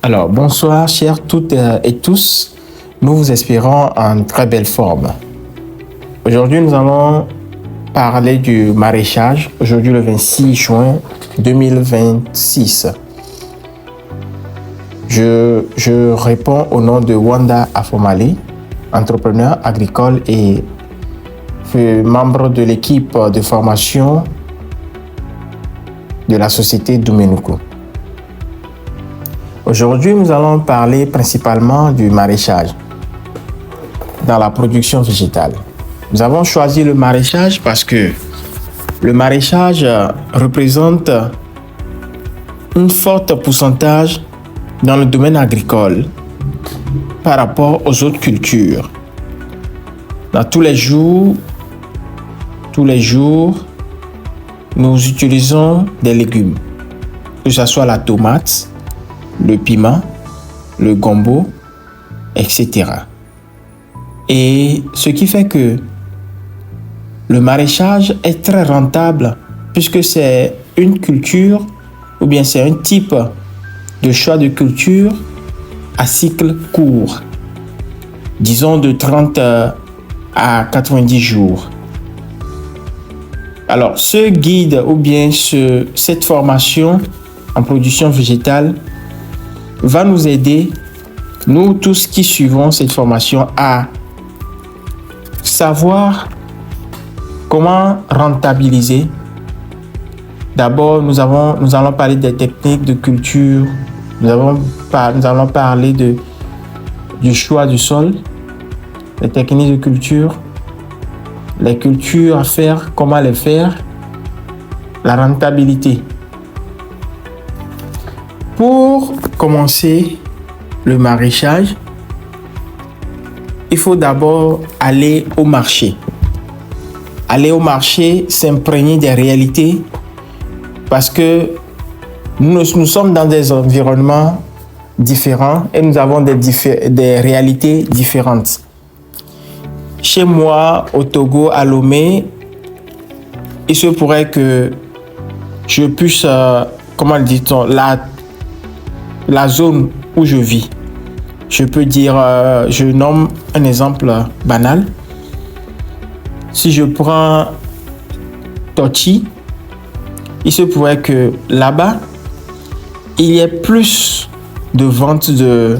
Alors, bonsoir, chers toutes et tous. Nous vous espérons en très belle forme. Aujourd'hui, nous allons parler du maraîchage. Aujourd'hui, le 26 juin 2026. Je réponds au nom de Wanda Afomale, entrepreneur agricole et membre de l'équipe de formation de la société Doumenuku. Aujourd'hui, nous allons parler principalement du maraîchage dans la production végétale. Nous avons choisi le maraîchage parce que le maraîchage représente un fort pourcentage dans le domaine agricole par rapport aux autres cultures. Dans tous les jours, nous utilisons des légumes, que ce soit la tomate, le piment, le gombo, etc. Et ce qui fait que le maraîchage est très rentable puisque c'est une culture ou bien c'est un type de choix de culture à cycle court, disons de 30 à 90 jours. Alors, ce guide ou bien cette formation en production végétale va nous aider, nous tous qui suivons cette formation, à savoir comment rentabiliser. D'abord, nous allons parler des techniques de culture, nous allons parler du choix du sol, les techniques de culture, les cultures à faire, comment les faire, la rentabilité. Pour commencer le maraîchage, il faut d'abord aller au marché. Aller au marché, s'imprégner des réalités parce que nous sommes dans des environnements différents et nous avons des réalités différentes. Chez moi, au Togo, à Lomé, il se pourrait que je puisse, comment dit-on, la zone où je vis. Je peux dire, je nomme un exemple banal. Si je prends Tochi, il se pourrait que là-bas, il y ait plus de vente de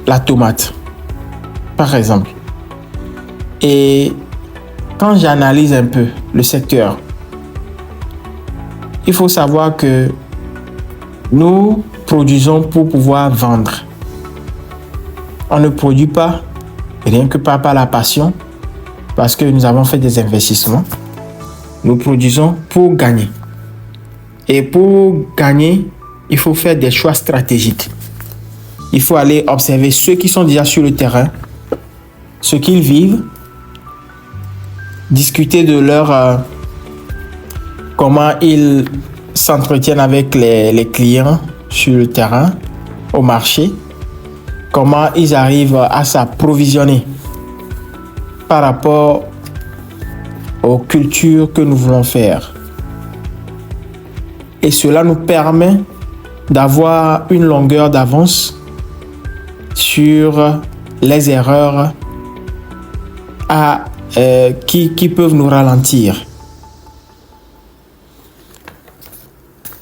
la tomate, par exemple. Et quand j'analyse un peu le secteur, il faut savoir que nous produisons pour pouvoir vendre. On ne produit pas rien que par la passion, parce que nous avons fait des investissements. Nous produisons pour gagner. Et pour gagner, il faut faire des choix stratégiques. Il faut aller observer ceux qui sont déjà sur le terrain, ce qu'ils vivent, discuter de leur comment ils s'entretiennent avec les clients sur le terrain, au marché, comment ils arrivent à s'approvisionner par rapport aux cultures que nous voulons faire. Et cela nous permet d'avoir une longueur d'avance sur les erreurs qui peuvent nous ralentir.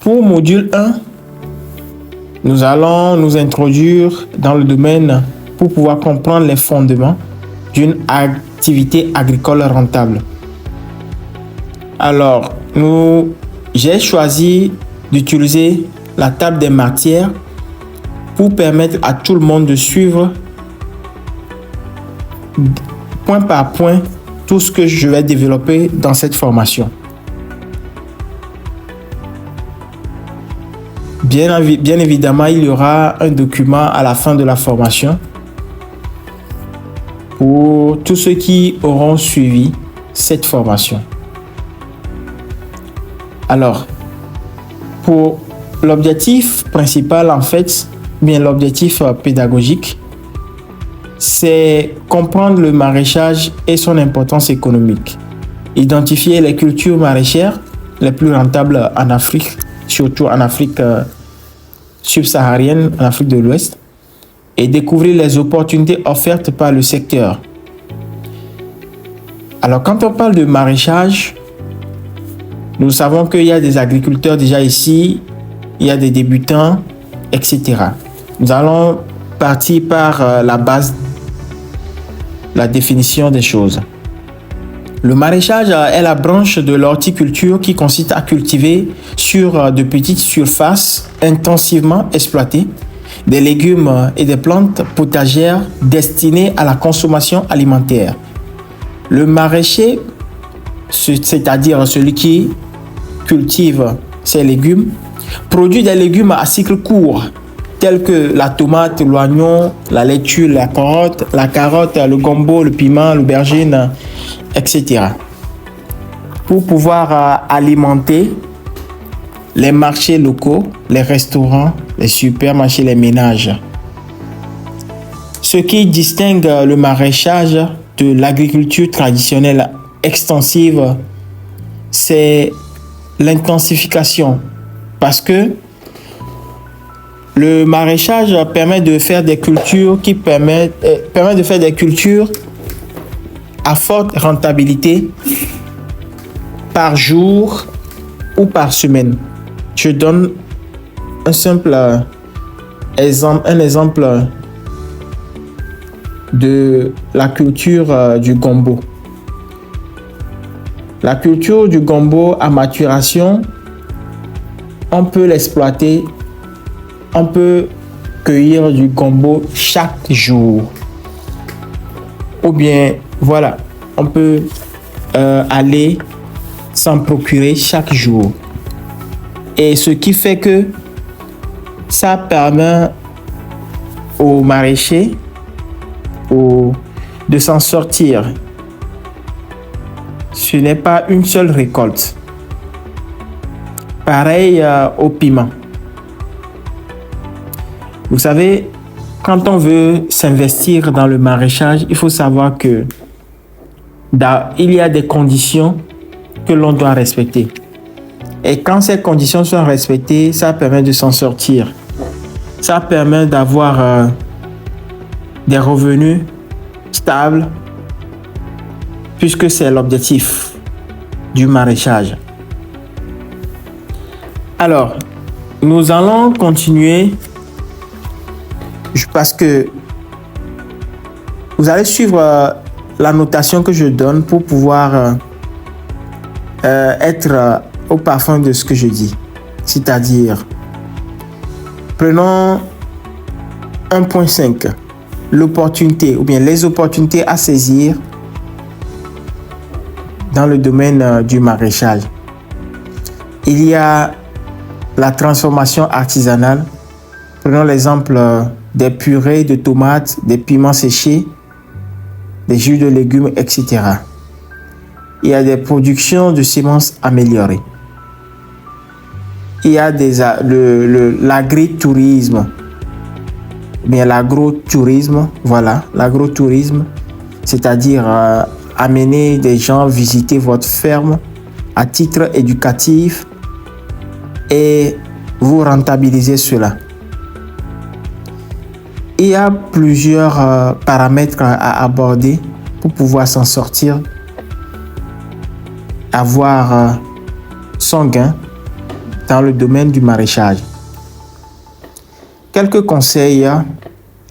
Pour module 1, nous allons nous introduire dans le domaine pour pouvoir comprendre les fondements d'une activité agricole rentable. Alors, j'ai choisi d'utiliser la table des matières pour permettre à tout le monde de suivre point par point tout ce que je vais développer dans cette formation. Bien évidemment, il y aura un document à la fin de la formation pour tous ceux qui auront suivi cette formation. Alors, pour l'objectif principal, en fait, l'objectif pédagogique, c'est comprendre le maraîchage et son importance économique. Identifier les cultures maraîchères les plus rentables en Afrique surtout en Afrique subsaharienne, en Afrique de l'Ouest, et découvrir les opportunités offertes par le secteur. Alors, quand on parle de maraîchage, nous savons qu'il y a des agriculteurs déjà ici, il y a des débutants, etc. Nous allons partir par la base, la définition des choses. Le maraîchage est la branche de l'horticulture qui consiste à cultiver sur de petites surfaces intensivement exploitées des légumes et des plantes potagères destinées à la consommation alimentaire. Le maraîcher, c'est-à-dire celui qui cultive ces légumes, produit des légumes à cycle court, tels que la tomate, l'oignon, la laitue, la carotte, le gombo, le piment, l'aubergine, etc. Pour pouvoir alimenter les marchés locaux, les restaurants, les supermarchés, les ménages. Ce qui distingue le maraîchage de l'agriculture traditionnelle extensive, c'est l'intensification. Parce que le maraîchage permet de faire des cultures à forte rentabilité par jour ou par semaine. Je donne un simple exemple de la culture du gombo. La culture du gombo à maturation, on peut l'exploiter, on peut cueillir du gombo chaque jour. Ou bien, voilà, on peut aller s'en procurer chaque jour. Et ce qui fait que ça permet aux maraîchers de s'en sortir. Ce n'est pas une seule récolte. Pareil au piment. Vous savez, quand on veut s'investir dans le maraîchage, il faut savoir que il y a des conditions que l'on doit respecter. Et quand ces conditions sont respectées, ça permet de s'en sortir. Ça permet d'avoir des revenus stables, puisque c'est l'objectif du maraîchage. Alors, nous allons continuer parce que vous allez suivre la notation que je donne pour pouvoir être au parfum de ce que je dis. C'est-à-dire, prenons 1.5, l'opportunité ou bien les opportunités à saisir dans le domaine du maraîchage. Il y a la transformation artisanale. Prenons l'exemple des purées de tomates, des piments séchés, des jus de légumes, etc. Il y a des productions de semences améliorées. Il y a l'agritourisme, bien l'agrotourisme, voilà, l'agrotourisme, c'est-à-dire amener des gens visiter votre ferme à titre éducatif et vous rentabiliser cela. Il y a plusieurs paramètres à aborder pour pouvoir s'en sortir, avoir son gain dans le domaine du maraîchage. Quelques conseils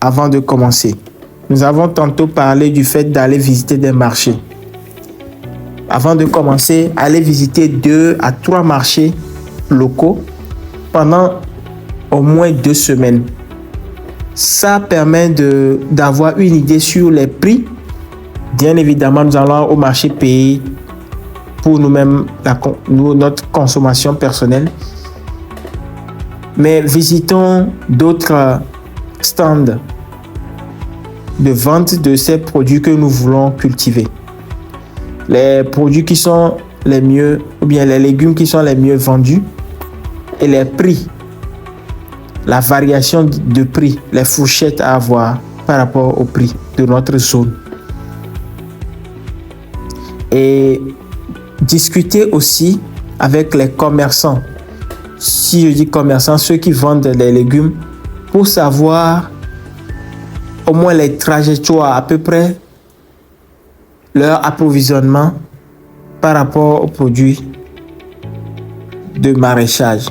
avant de commencer. Nous avons tantôt parlé du fait d'aller visiter des marchés. Avant de commencer, allez visiter 2 à 3 marchés locaux pendant au moins 2 semaines. Ça permet d'avoir une idée sur les prix. Bien évidemment, nous allons au marché payer pour nous-mêmes notre consommation personnelle. Mais visitons d'autres stands de vente de ces produits que nous voulons cultiver. Les produits qui sont les mieux, ou bien les légumes qui sont les mieux vendus, et les prix, la variation de prix, les fourchettes à avoir par rapport au prix de notre zone. Et discuter aussi avec les commerçants si je dis commerçants, ceux qui vendent des légumes, pour savoir au moins les trajectoires, à peu près leur approvisionnement par rapport aux produits de maraîchage.